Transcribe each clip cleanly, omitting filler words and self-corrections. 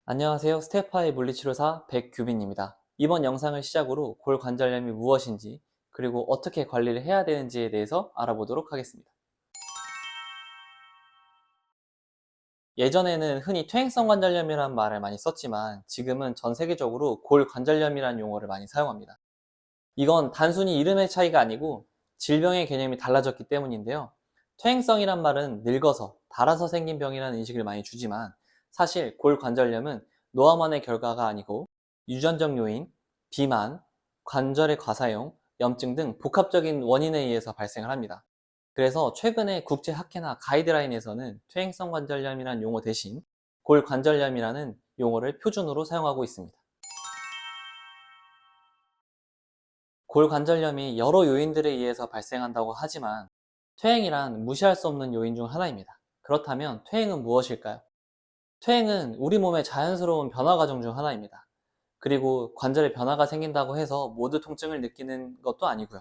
안녕하세요. 스테파의 물리치료사 백규빈입니다. 이번 영상을 시작으로 골관절염이 무엇인지, 그리고 어떻게 관리를 해야 되는지에 대해서 알아보도록 하겠습니다. 예전에는 흔히 퇴행성 관절염이라는 말을 많이 썼지만 지금은 전 세계적으로 골관절염이라는 용어를 많이 사용합니다. 이건 단순히 이름의 차이가 아니고 질병의 개념이 달라졌기 때문인데요. 퇴행성이란 말은 늙어서, 닳아서 생긴 병이라는 인식을 많이 주지만 사실 골관절염은 노화만의 결과가 아니고 유전적 요인, 비만, 관절의 과사용, 염증 등 복합적인 원인에 의해서 발생을 합니다. 그래서 최근에 국제학회나 가이드라인에서는 퇴행성 관절염이라는 용어 대신 골관절염이라는 용어를 표준으로 사용하고 있습니다. 골관절염이 여러 요인들에 의해서 발생한다고 하지만 퇴행이란 무시할 수 없는 요인 중 하나입니다. 그렇다면 퇴행은 무엇일까요? 퇴행은 우리 몸의 자연스러운 변화 과정 중 하나입니다. 그리고 관절에 변화가 생긴다고 해서 모두 통증을 느끼는 것도 아니고요.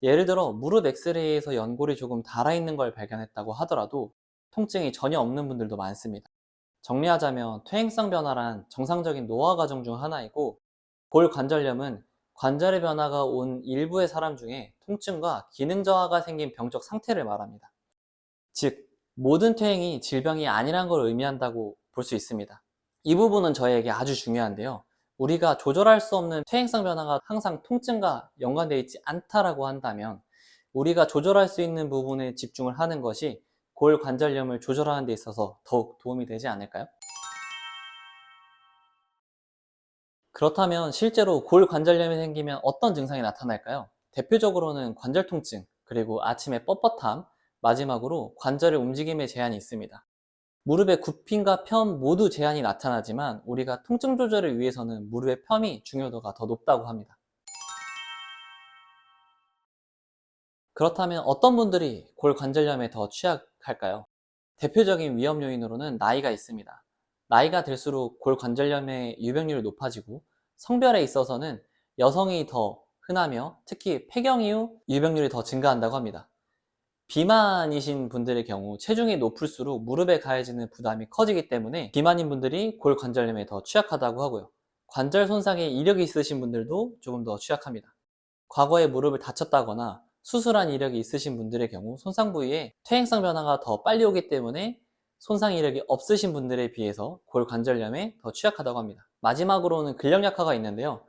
예를 들어 무릎 엑스레이에서 연골이 조금 닳아있는 걸 발견했다고 하더라도 통증이 전혀 없는 분들도 많습니다. 정리하자면 퇴행성 변화란 정상적인 노화 과정 중 하나이고, 골관절염은 관절의 변화가 온 일부의 사람 중에 통증과 기능 저하가 생긴 병적 상태를 말합니다. 즉, 모든 퇴행이 질병이 아니란 걸 의미한다고 볼 수 있습니다. 이 부분은 저에게 아주 중요한데요. 우리가 조절할 수 없는 퇴행성 변화가 항상 통증과 연관되어 있지 않다라고 한다면 우리가 조절할 수 있는 부분에 집중을 하는 것이 골관절염을 조절하는 데 있어서 더욱 도움이 되지 않을까요? 그렇다면 실제로 골관절염이 생기면 어떤 증상이 나타날까요? 대표적으로는 관절 통증, 그리고 아침에 뻣뻣함, 마지막으로 관절의 움직임에 제한이 있습니다. 무릎의 굽힘과 편 모두 제한이 나타나지만 우리가 통증 조절을 위해서는 무릎의 펴이 중요도가 더 높다고 합니다. 그렇다면 어떤 분들이 골관절염에 더 취약할까요? 대표적인 위험 요인으로는 나이가 있습니다. 나이가 들수록 골관절염의 유병률이 높아지고 성별에 있어서는 여성이 더 흔하며 특히 폐경 이후 유병률이 더 증가한다고 합니다. 비만이신 분들의 경우 체중이 높을수록 무릎에 가해지는 부담이 커지기 때문에 비만인 분들이 골관절염에 더 취약하다고 하고요. 관절 손상에 이력이 있으신 분들도 조금 더 취약합니다. 과거에 무릎을 다쳤다거나 수술한 이력이 있으신 분들의 경우 손상 부위에 퇴행성 변화가 더 빨리 오기 때문에 손상 이력이 없으신 분들에 비해서 골관절염에 더 취약하다고 합니다. 마지막으로는 근력 약화가 있는데요.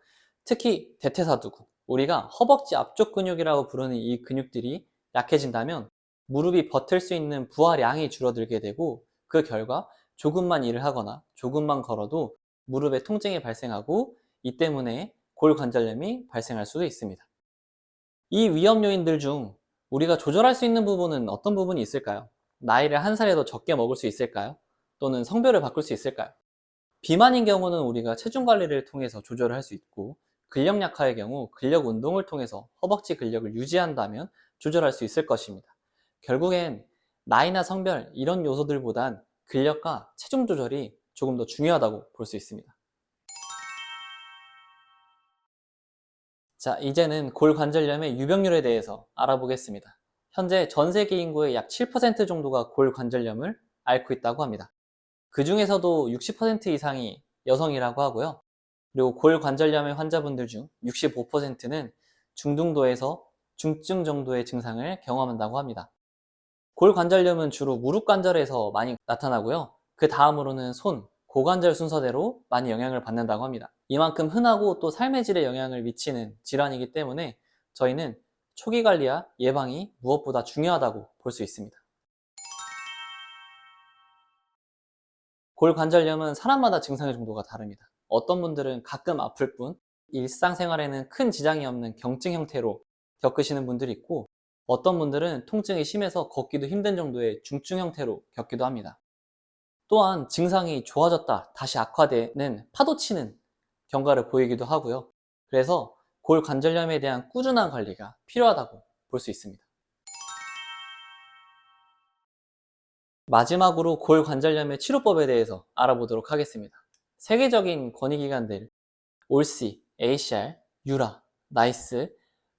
특히 대퇴사두근, 우리가 허벅지 앞쪽 근육이라고 부르는 이 근육들이 약해진다면 무릎이 버틸 수 있는 부하량이 줄어들게 되고, 그 결과 조금만 일을 하거나 조금만 걸어도 무릎에 통증이 발생하고 이 때문에 골관절염이 발생할 수도 있습니다. 이 위험 요인들 중 우리가 조절할 수 있는 부분은 어떤 부분이 있을까요? 나이를 한 살에 더 적게 먹을 수 있을까요? 또는 성별을 바꿀 수 있을까요? 비만인 경우는 우리가 체중 관리를 통해서 조절을 할 수 있고, 근력 약화의 경우 근력 운동을 통해서 허벅지 근력을 유지한다면 조절할 수 있을 것입니다. 결국엔 나이나 성별 이런 요소들보단 근력과 체중 조절이 조금 더 중요하다고 볼 수 있습니다. 자, 이제는 골관절염의 유병률에 대해서 알아보겠습니다. 현재 전 세계 인구의 약 7% 정도가 골관절염을 앓고 있다고 합니다. 그 중에서도 60% 이상이 여성이라고 하고요. 그리고 골관절염의 환자분들 중 65%는 중등도에서 중증 정도의 증상을 경험한다고 합니다. 골관절염은 주로 무릎 관절에서 많이 나타나고요. 그 다음으로는 손, 고관절 순서대로 많이 영향을 받는다고 합니다. 이만큼 흔하고 또 삶의 질에 영향을 미치는 질환이기 때문에 저희는 초기 관리와 예방이 무엇보다 중요하다고 볼 수 있습니다. 골관절염은 사람마다 증상의 정도가 다릅니다. 어떤 분들은 가끔 아플 뿐 일상생활에는 큰 지장이 없는 경증 형태로 겪으시는 분들이 있고, 어떤 분들은 통증이 심해서 걷기도 힘든 정도의 중증 형태로 겪기도 합니다. 또한 증상이 좋아졌다 다시 악화되는 파도치는 경과를 보이기도 하고요. 그래서 골관절염에 대한 꾸준한 관리가 필요하다고 볼 수 있습니다. 마지막으로 골관절염의 치료법에 대해서 알아보도록 하겠습니다. 세계적인 권위기관들 올시, ACR, 유라, 나이스,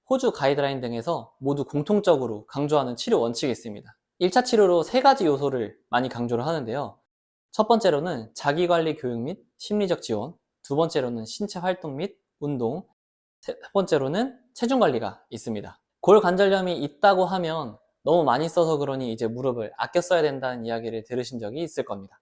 호주 가이드라인 등에서 모두 공통적으로 강조하는 치료 원칙이 있습니다. 1차 치료로 세 가지 요소를 많이 강조를 하는데요. 첫 번째로는 자기관리 교육 및 심리적 지원, 두 번째로는 신체 활동 및 운동, 세 번째로는 체중 관리가 있습니다. 골관절염이 있다고 하면 너무 많이 써서 그러니 이제 무릎을 아껴 써야 된다는 이야기를 들으신 적이 있을 겁니다.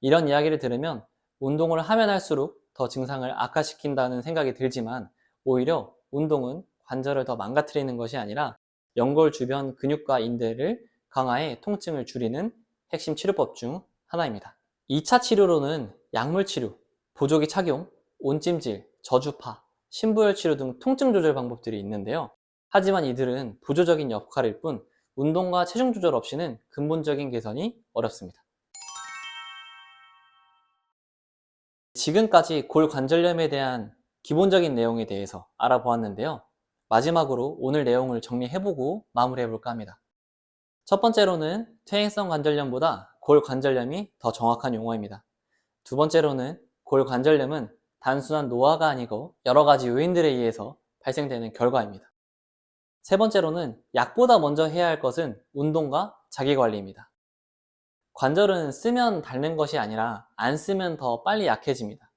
이런 이야기를 들으면 운동을 하면 할수록 더 증상을 악화시킨다는 생각이 들지만 오히려 운동은 관절을 더 망가뜨리는 것이 아니라 연골 주변 근육과 인대를 강화해 통증을 줄이는 핵심 치료법 중 하나입니다. 2차 치료로는 약물 치료, 보조기 착용, 온찜질, 저주파, 신부열 치료 등 통증 조절 방법들이 있는데요. 하지만 이들은 보조적인 역할일 뿐 운동과 체중 조절 없이는 근본적인 개선이 어렵습니다. 지금까지 골관절염에 대한 기본적인 내용에 대해서 알아보았는데요. 마지막으로 오늘 내용을 정리해보고 마무리해볼까 합니다. 첫 번째로는 퇴행성 관절염보다 골관절염이 더 정확한 용어입니다. 두 번째로는 골관절염은 단순한 노화가 아니고 여러 가지 요인들에 의해서 발생되는 결과입니다. 세 번째로는 약보다 먼저 해야 할 것은 운동과 자기관리입니다. 관절은 쓰면 닳는 것이 아니라 안 쓰면 더 빨리 약해집니다.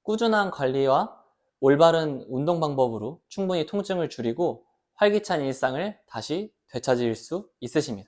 꾸준한 관리와 올바른 운동 방법으로 충분히 통증을 줄이고 활기찬 일상을 다시 되찾을 수 있으십니다.